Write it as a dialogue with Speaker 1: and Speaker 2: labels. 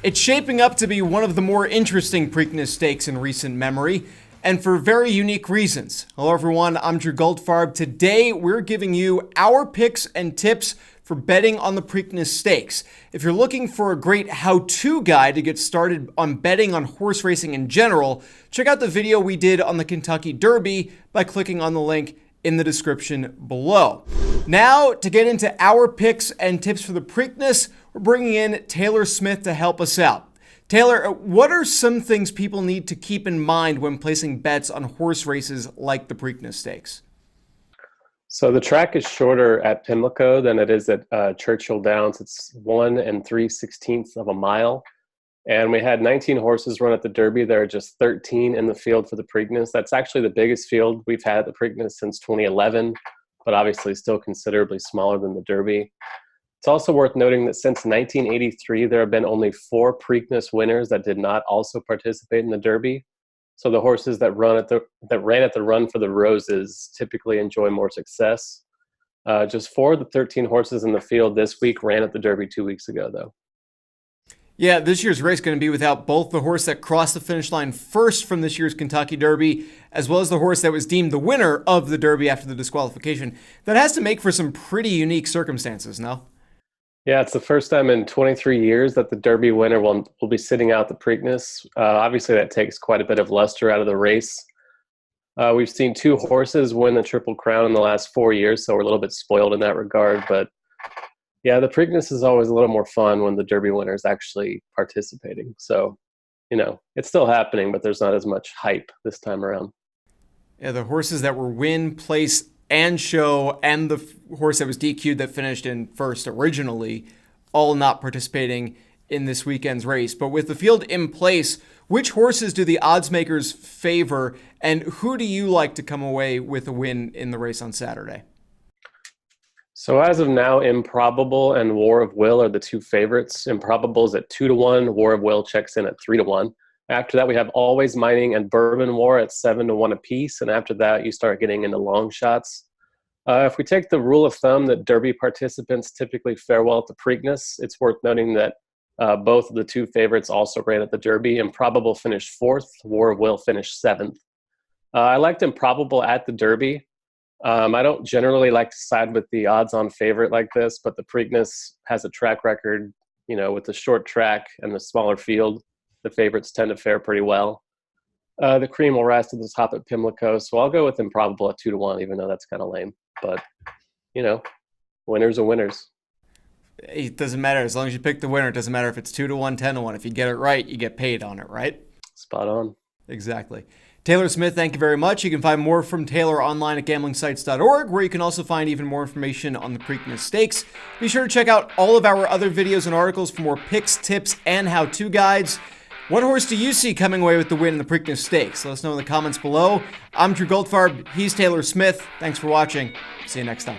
Speaker 1: It's shaping up to be one of the more interesting Preakness Stakes in recent memory, and for very unique reasons. Hello everyone, I'm Goldfarb. Today we're giving you our picks and tips for betting on the Preakness Stakes. If you're looking for a great how-to guide to get started on betting on horse racing in general, check out the video we did on the Kentucky Derby by clicking on the link in the description below. Now, to get into our picks and tips for the Preakness, we're bringing in Taylor Smith to help us out. Taylor, what are some things people need to keep in mind when placing bets on horse races like the Preakness Stakes?
Speaker 2: So the track is shorter at Pimlico than it is at Churchill Downs. It's 1 3/16 of a mile. And we had 19 horses run at the Derby. There are just 13 in the field for the Preakness. That's actually the biggest field we've had at the Preakness since 2011, but obviously still considerably smaller than the Derby. It's also worth noting that since 1983, there have been only 4 Preakness winners that did not also participate in the Derby. So the horses that ran at the Run for the Roses typically enjoy more success. Just 4 of the 13 horses in the field this week ran at the Derby 2 weeks ago, though.
Speaker 1: Yeah, this year's race is going to be without both the horse that crossed the finish line first from this year's Kentucky Derby, as well as the horse that was deemed the winner of the Derby after the disqualification. That has to make for some pretty unique circumstances, no?
Speaker 2: Yeah, it's the first time in 23 years that the Derby winner will be sitting out the Preakness. Obviously, that takes quite a bit of luster out of the race. We've seen 2 horses win the Triple Crown in the last 4 years, so we're a little bit spoiled in that regard. But yeah, the Preakness is always a little more fun when the Derby winner is actually participating. So, it's still happening, but there's not as much hype this time around.
Speaker 1: Yeah, the horses that were win, place, and show, and the horse that was DQ'd that finished in first originally, all not participating in this weekend's race. But with the field in place, which horses do the odds makers favor, and who do you like to come away with a win in the race on Saturday?
Speaker 2: So as of now, Improbable and War of Will are the 2 favorites. Improbable is at 2-1. War of Will checks in at 3-1. After that, we have Always Mining and Bourbon War at 7-1 apiece. And after that, you start getting into long shots. If we take the rule of thumb that Derby participants typically fare well at the Preakness, it's worth noting that both of the 2 favorites also ran at the Derby. Improbable finished 4th. War of Will finished 7th. I liked Improbable at the Derby. I don't generally like to side with the odds-on favorite like this, but the Preakness has a track record, with the short track and the smaller field. The favorites tend to fare pretty well. The cream will rise to the top at Pimlico, so I'll go with Improbable at 2-1, even though that's kind of lame. But, winners are winners.
Speaker 1: It doesn't matter. As long as you pick the winner, it doesn't matter if it's 2-1, 10-1. If you get it right, you get paid on it, right?
Speaker 2: Spot on.
Speaker 1: Exactly. Taylor Smith, thank you very much. You can find more from Taylor online at gamblingsites.org, where you can also find even more information on the Preakness Stakes. Be sure to check out all of our other videos and articles for more picks, tips, and how-to guides. What horse do you see coming away with the win in the Preakness Stakes? Let us know in the comments below. I'm Goldfarb. He's Taylor Smith. Thanks for watching. See you next time.